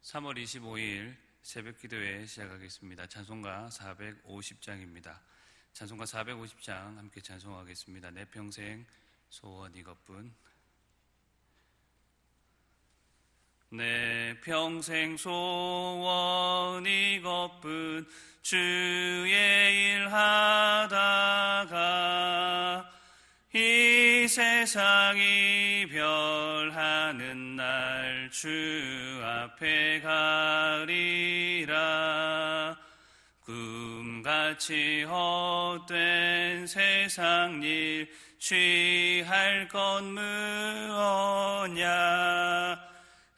3월 25일 새벽 기도회 시작하겠습니다. 찬송가 450장입니다. 찬송가 450장 함께 찬송하겠습니다. 내 평생 소원 이것뿐. 내 평생 소원 이것뿐, 주의 일 하다가 이 세상 이별하는 날 주 앞에 가리라. 꿈같이 헛된 세상 일 취할 건 무엇냐.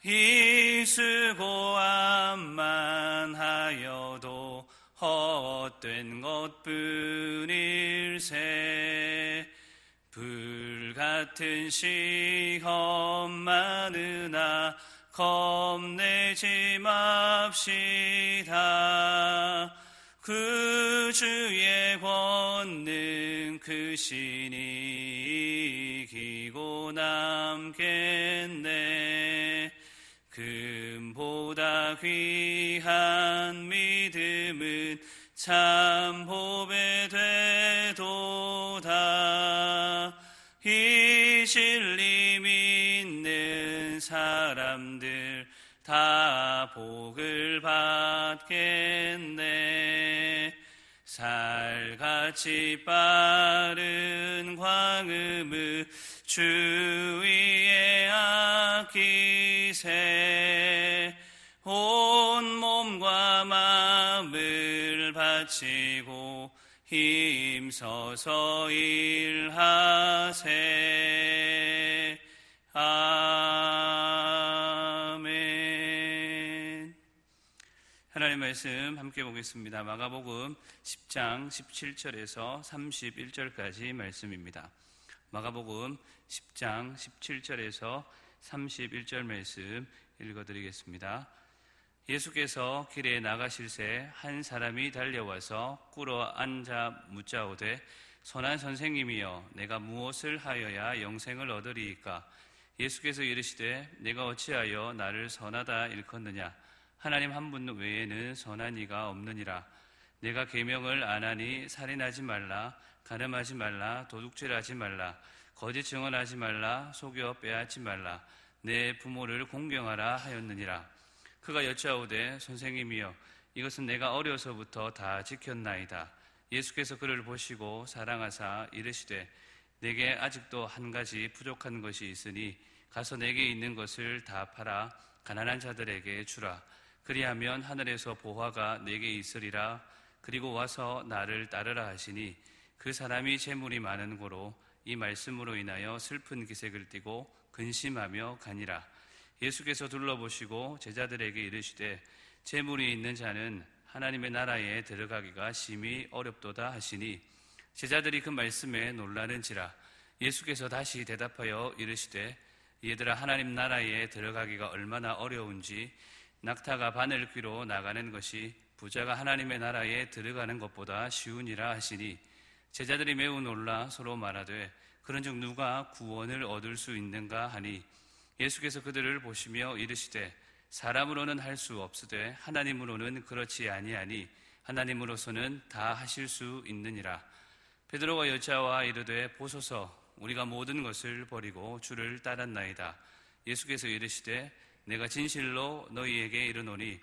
이 수고함만 하여도 헛된 것뿐일세. 불같은 시험 많으나 겁내지 맙시다. 구주의 권능 크시니 이기고 남겠네. 금보다 귀한 믿음은 참 보배 되도다. 이 진리 믿는 사람들 다 복을 받겠네. 살같이 빠른 광음을 주위에 아끼세. 온 몸과 마음을 바치고 힘써서 일하세. 아멘. 하나님의 말씀 함께 보겠습니다. 마가복음 10장 17절에서 31절까지 말씀입니다. 마가복음 10장 17절에서 31절 말씀 읽어드리겠습니다. 예수께서 길에 나가실새 한 사람이 달려와서 꿇어 앉아 묻자오되, 선한 선생님이여, 내가 무엇을 하여야 영생을 얻으리이까? 예수께서 이르시되, 내가 어찌하여 나를 선하다 일컫느냐? 하나님 한 분 외에는 선한 이가 없느니라. 내가 계명을 안 하니 살인하지 말라, 간음하지 말라, 도둑질하지 말라, 거짓 증언하지 말라, 속여 빼앗지 말라, 내 부모를 공경하라 하였느니라. 그가 여짜오되, 선생님이여, 이것은 내가 어려서부터 다 지켰나이다. 예수께서 그를 보시고 사랑하사 이르시되, 내게 아직도 한 가지 부족한 것이 있으니 가서 내게 있는 것을 다 팔아 가난한 자들에게 주라. 그리하면 하늘에서 보화가 내게 있으리라. 그리고 와서 나를 따르라 하시니, 그 사람이 재물이 많은 고로 이 말씀으로 인하여 슬픈 기색을 띠고 근심하며 가니라. 예수께서 둘러보시고 제자들에게 이르시되, 재물이 있는 자는 하나님의 나라에 들어가기가 심히 어렵도다 하시니, 제자들이 그 말씀에 놀라는지라. 예수께서 다시 대답하여 이르시되, 얘들아, 하나님 나라에 들어가기가 얼마나 어려운지 낙타가 바늘 귀로 나가는 것이 부자가 하나님의 나라에 들어가는 것보다 쉬우니라 하시니, 제자들이 매우 놀라 서로 말하되, 그런즉 누가 구원을 얻을 수 있는가 하니, 예수께서 그들을 보시며 이르시되, 사람으로는 할 수 없으되 하나님으로는 그렇지 아니하니 하나님으로서는 다 하실 수 있느니라. 베드로가 여자와 이르되, 보소서, 우리가 모든 것을 버리고 주를 따랐나이다. 예수께서 이르시되, 내가 진실로 너희에게 이르노니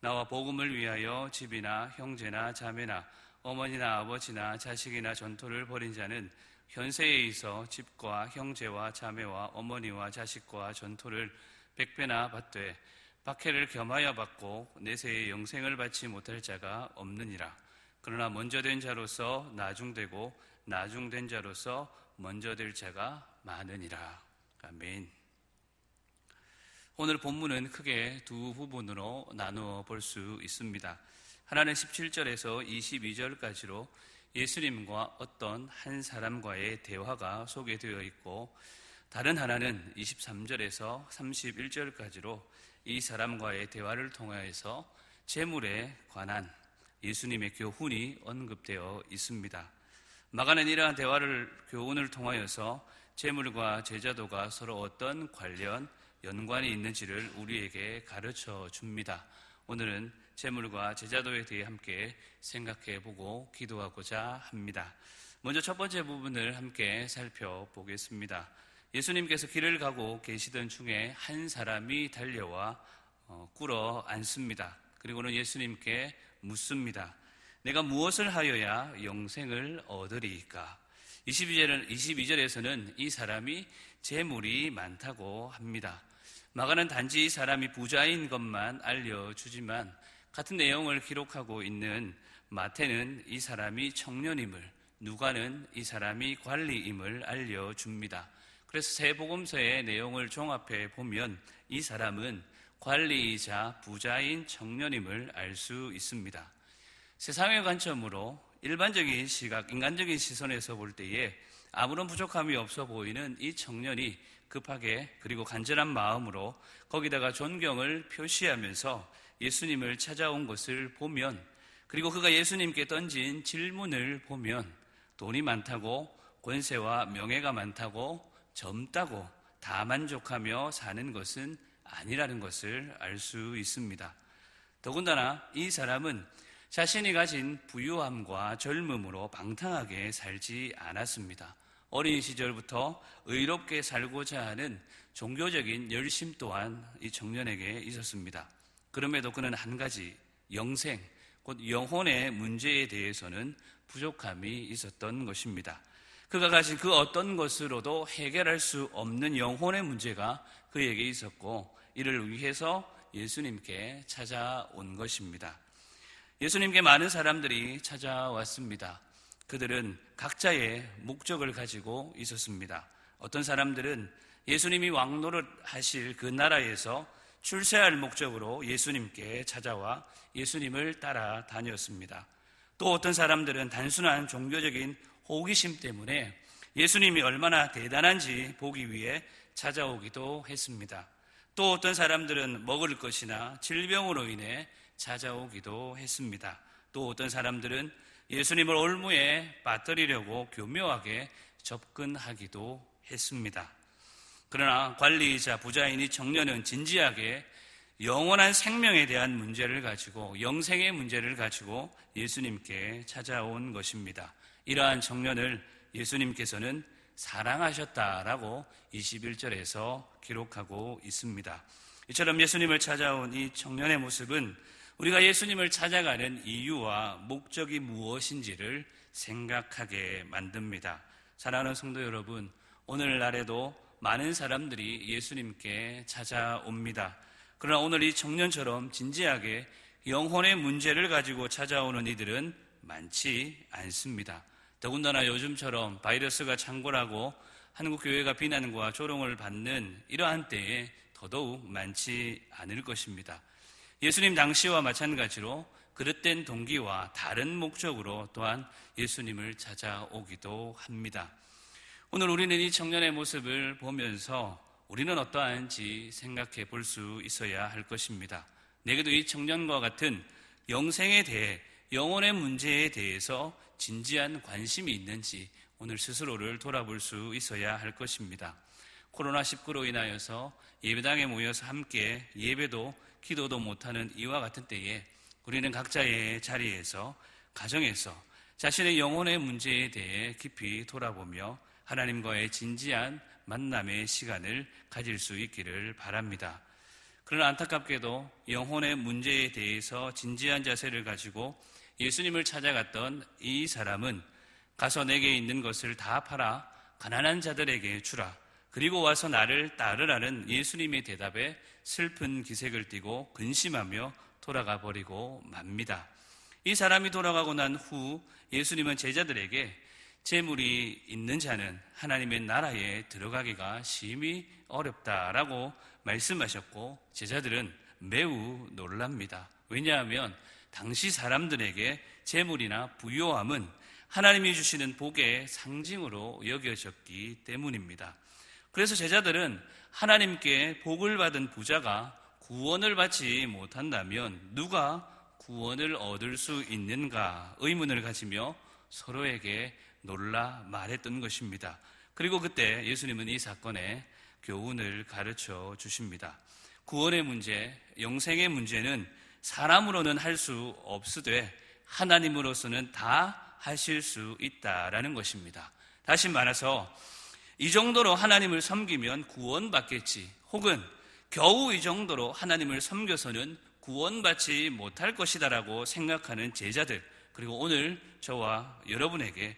나와 복음을 위하여 집이나 형제나 자매나 어머니나 아버지나 자식이나 전토를 벌인 자는 현세에 있어 집과 형제와 자매와 어머니와 자식과 전토를 100배나 받되 박해를 겸하여 받고 내세에 영생을 받지 못할 자가 없느니라. 그러나 먼저 된 자로서 나중되고 나중된 자로서 먼저 될 자가 많으니라. 아멘. 오늘 본문은 크게 두 부분으로 나누어 볼 수 있습니다. 하나는 17절에서 22절까지로 예수님과 어떤 한 사람과의 대화가 소개되어 있고, 다른 하나는 23절에서 31절까지로 이 사람과의 대화를 통하여서 재물에 관한 예수님의 교훈이 언급되어 있습니다. 마가는 이러한 교훈을 통하여서 재물과 제자도가 서로 어떤 관련, 연관이 있는지를 우리에게 가르쳐 줍니다. 오늘은 재물과 제자도에 대해 함께 생각해보고 기도하고자 합니다. 먼저 첫 번째 부분을 함께 살펴보겠습니다. 예수님께서 길을 가고 계시던 중에 한 사람이 달려와 꿇어 앉습니다. 그리고는 예수님께 묻습니다. 내가 무엇을 하여야 영생을 얻으리이까? 22절에서는 이 사람이 재물이 많다고 합니다. 마가는 단지 이 사람이 부자인 것만 알려주지만 같은 내용을 기록하고 있는 마태는 이 사람이 청년임을, 누가는 이 사람이 관리임을 알려줍니다. 그래서 세 복음서의 내용을 종합해 보면 이 사람은 관리이자 부자인 청년임을 알 수 있습니다. 세상의 관점으로 일반적인 시각, 인간적인 시선에서 볼 때에 아무런 부족함이 없어 보이는 이 청년이 급하게 그리고 간절한 마음으로 거기다가 존경을 표시하면서 예수님을 찾아온 것을 보면, 그리고 그가 예수님께 던진 질문을 보면 돈이 많다고, 권세와 명예가 많다고, 젊다고 다 만족하며 사는 것은 아니라는 것을 알 수 있습니다. 더군다나 이 사람은 자신이 가진 부유함과 젊음으로 방탕하게 살지 않았습니다. 어린 시절부터 의롭게 살고자 하는 종교적인 열심 또한 이 청년에게 있었습니다. 그럼에도 그는 한 가지, 영생, 곧 영혼의 문제에 대해서는 부족함이 있었던 것입니다. 그가 가진 그 어떤 것으로도 해결할 수 없는 영혼의 문제가 그에게 있었고, 이를 위해서 예수님께 찾아온 것입니다. 예수님께 많은 사람들이 찾아왔습니다. 그들은 각자의 목적을 가지고 있었습니다. 어떤 사람들은 예수님이 왕노릇 하실 그 나라에서 출세할 목적으로 예수님께 찾아와 예수님을 따라다녔습니다. 또 어떤 사람들은 단순한 종교적인 호기심 때문에 예수님이 얼마나 대단한지 보기 위해 찾아오기도 했습니다. 또 어떤 사람들은 먹을 것이나 질병으로 인해 찾아오기도 했습니다. 또 어떤 사람들은 예수님을 올무에 빠뜨리려고 교묘하게 접근하기도 했습니다. 그러나 관리이자 부자인 이 청년은 진지하게 영원한 생명에 대한 문제를 가지고, 영생의 문제를 가지고 예수님께 찾아온 것입니다. 이러한 청년을 예수님께서는 사랑하셨다라고 21절에서 기록하고 있습니다. 이처럼 예수님을 찾아온 이 청년의 모습은 우리가 예수님을 찾아가는 이유와 목적이 무엇인지를 생각하게 만듭니다. 사랑하는 성도 여러분, 오늘날에도 많은 사람들이 예수님께 찾아옵니다. 그러나 오늘 이 청년처럼 진지하게 영혼의 문제를 가지고 찾아오는 이들은 많지 않습니다. 더군다나 요즘처럼 바이러스가 창궐하고 한국교회가 비난과 조롱을 받는 이러한 때에 더더욱 많지 않을 것입니다. 예수님 당시와 마찬가지로 그릇된 동기와 다른 목적으로 또한 예수님을 찾아오기도 합니다. 오늘 우리는 이 청년의 모습을 보면서 우리는 어떠한지 생각해 볼 수 있어야 할 것입니다. 내게도 이 청년과 같은 영생에 대해, 영혼의 문제에 대해서 진지한 관심이 있는지 오늘 스스로를 돌아볼 수 있어야 할 것입니다. 코로나19로 인하여서 예배당에 모여서 함께 예배도 기도도 못하는 이와 같은 때에 우리는 각자의 자리에서, 가정에서 자신의 영혼의 문제에 대해 깊이 돌아보며 하나님과의 진지한 만남의 시간을 가질 수 있기를 바랍니다. 그러나 안타깝게도 영혼의 문제에 대해서 진지한 자세를 가지고 예수님을 찾아갔던 이 사람은 가서 내게 있는 것을 다 팔아 가난한 자들에게 주라, 그리고 와서 나를 따르라는 예수님의 대답에 슬픈 기색을 띠고 근심하며 돌아가 버리고 맙니다. 이 사람이 돌아가고 난 후 예수님은 제자들에게 재물이 있는 자는 하나님의 나라에 들어가기가 심히 어렵다라고 말씀하셨고, 제자들은 매우 놀랍니다. 왜냐하면 당시 사람들에게 재물이나 부요함은 하나님이 주시는 복의 상징으로 여겨졌기 때문입니다. 그래서 제자들은 하나님께 복을 받은 부자가 구원을 받지 못한다면 누가 구원을 얻을 수 있는가 의문을 가지며 서로에게 놀라 말했던 것입니다. 그리고 그때 예수님은 이 사건에 교훈을 가르쳐 주십니다. 구원의 문제, 영생의 문제는 사람으로는 할 수 없으되 하나님으로서는 다 하실 수 있다라는 것입니다. 다시 말해서 이 정도로 하나님을 섬기면 구원받겠지, 혹은 겨우 이 정도로 하나님을 섬겨서는 구원받지 못할 것이다라고 생각하는 제자들, 그리고 오늘 저와 여러분에게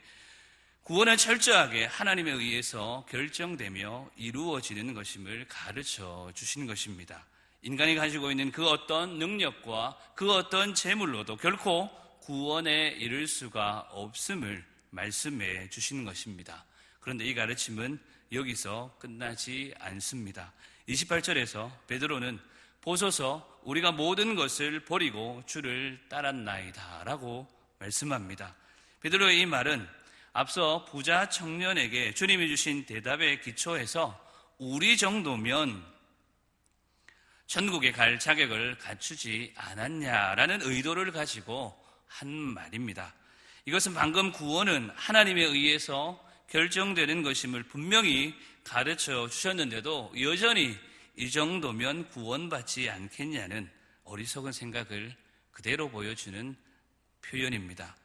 구원은 철저하게 하나님에 의해서 결정되며 이루어지는 것임을 가르쳐 주신 것입니다. 인간이 가지고 있는 그 어떤 능력과 그 어떤 재물로도 결코 구원에 이를 수가 없음을 말씀해 주시는 것입니다. 그런데 이 가르침은 여기서 끝나지 않습니다. 28절에서 베드로는 보소서 우리가 모든 것을 버리고 주를 따랐나이다 라고 말씀합니다. 베드로의 이 말은 앞서 부자 청년에게 주님이 주신 대답에 기초해서 우리 정도면 천국에 갈 자격을 갖추지 않았냐라는 의도를 가지고 한 말입니다. 이것은 방금 구원은 하나님에 의해서 결정되는 것임을 분명히 가르쳐 주셨는데도 여전히 이 정도면 구원받지 않겠냐는 어리석은 생각을 그대로 보여주는 표현입니다.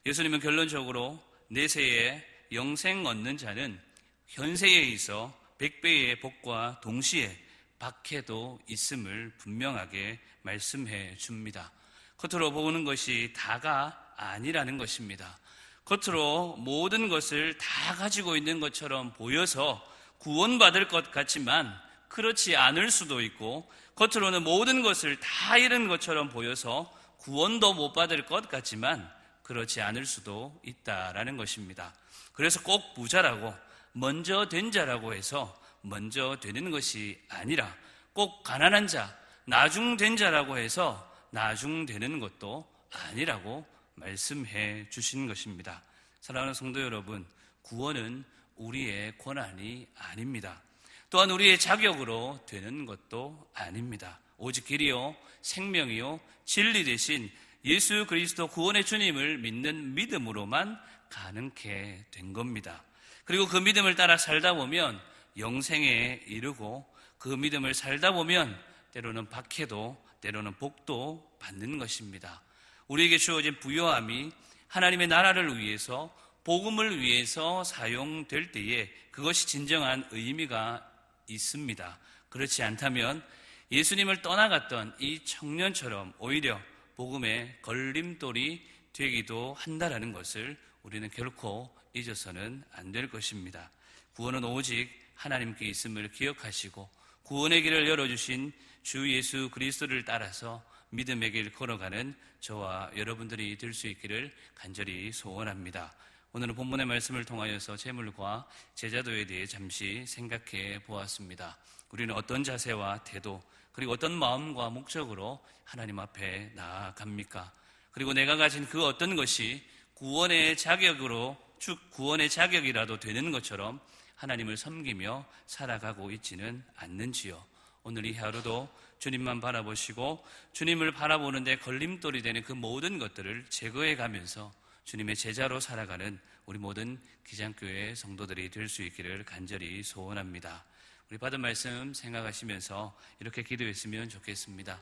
예수님은 결론적으로 내세에 영생 얻는 자는 현세에 있어 100배의 복과 동시에 박해도 있음을 분명하게 말씀해 줍니다. 겉으로 보는 것이 다가 아니라는 것입니다. 겉으로 모든 것을 다 가지고 있는 것처럼 보여서 구원받을 것 같지만 그렇지 않을 수도 있고, 겉으로는 모든 것을 다 잃은 것처럼 보여서 구원도 못 받을 것 같지만 그렇지 않을 수도 있다라는 것입니다. 그래서 꼭 부자라고 먼저 된 자라고 해서 먼저 되는 것이 아니라 꼭 가난한 자, 나중된 자라고 해서 나중되는 것도 아니라고 말씀해 주신 것입니다. 사랑하는 성도 여러분, 구원은 우리의 권한이 아닙니다. 또한 우리의 자격으로 되는 것도 아닙니다. 오직 길이요 생명이요 진리 되신 예수 그리스도 구원의 주님을 믿는 믿음으로만 가능케 된 겁니다. 그리고 그 믿음을 따라 살다 보면 영생에 이르고, 그 믿음을 살다 보면 때로는 박해도 때로는 복도 받는 것입니다. 우리에게 주어진 부요함이 하나님의 나라를 위해서, 복음을 위해서 사용될 때에 그것이 진정한 의미가 있습니다. 그렇지 않다면 예수님을 떠나갔던 이 청년처럼 오히려 복음의 걸림돌이 되기도 한다라는 것을 우리는 결코 잊어서는 안 될 것입니다. 구원은 오직 하나님께 있음을 기억하시고 구원의 길을 열어주신 주 예수 그리스도를 따라서 믿음의 길 걸어가는 저와 여러분들이 될 수 있기를 간절히 소원합니다. 오늘은 본문의 말씀을 통하여서 재물과 제자도에 대해 잠시 생각해 보았습니다. 우리는 어떤 자세와 태도, 그리고 어떤 마음과 목적으로 하나님 앞에 나아갑니까? 그리고 내가 가진 그 어떤 것이 구원의 자격으로, 즉 구원의 자격이라도 되는 것처럼 하나님을 섬기며 살아가고 있지는 않는지요? 오늘 이 하루도 주님만 바라보시고 주님을 바라보는데 걸림돌이 되는 그 모든 것들을 제거해 가면서 주님의 제자로 살아가는 우리 모든 기장교회 성도들이 될 수 있기를 간절히 소원합니다. 우리 받은 말씀 생각하시면서 이렇게 기도했으면 좋겠습니다.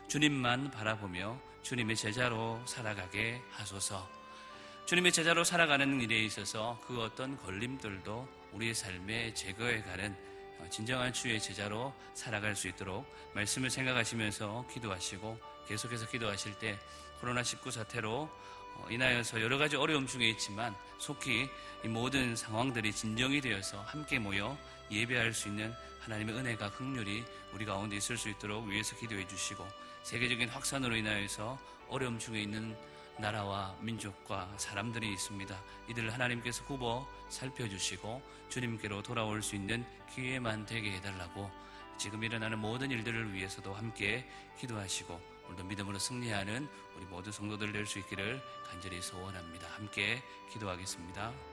주님만 바라보며 주님의 제자로 살아가게 하소서. 주님의 제자로 살아가는 일에 있어서 그 어떤 걸림돌도 우리의 삶에 제거해가는 진정한 주의 제자로 살아갈 수 있도록 말씀을 생각하시면서 기도하시고, 계속해서 기도하실 때 코로나19 사태로 인하여서 여러 가지 어려움 중에 있지만 속히 이 모든 상황들이 진정이 되어서 함께 모여 예배할 수 있는 하나님의 은혜가 긍휼히 우리 가운데 있을 수 있도록 위해서 기도해 주시고, 세계적인 확산으로 인하여서 어려움 중에 있는 나라와 민족과 사람들이 있습니다. 이들을 하나님께서 굽어 살펴주시고 주님께로 돌아올 수 있는 기회만 되게 해달라고, 지금 일어나는 모든 일들을 위해서도 함께 기도하시고 오늘도 믿음으로 승리하는 우리 모든 성도들 될 수 있기를 간절히 소원합니다. 함께 기도하겠습니다.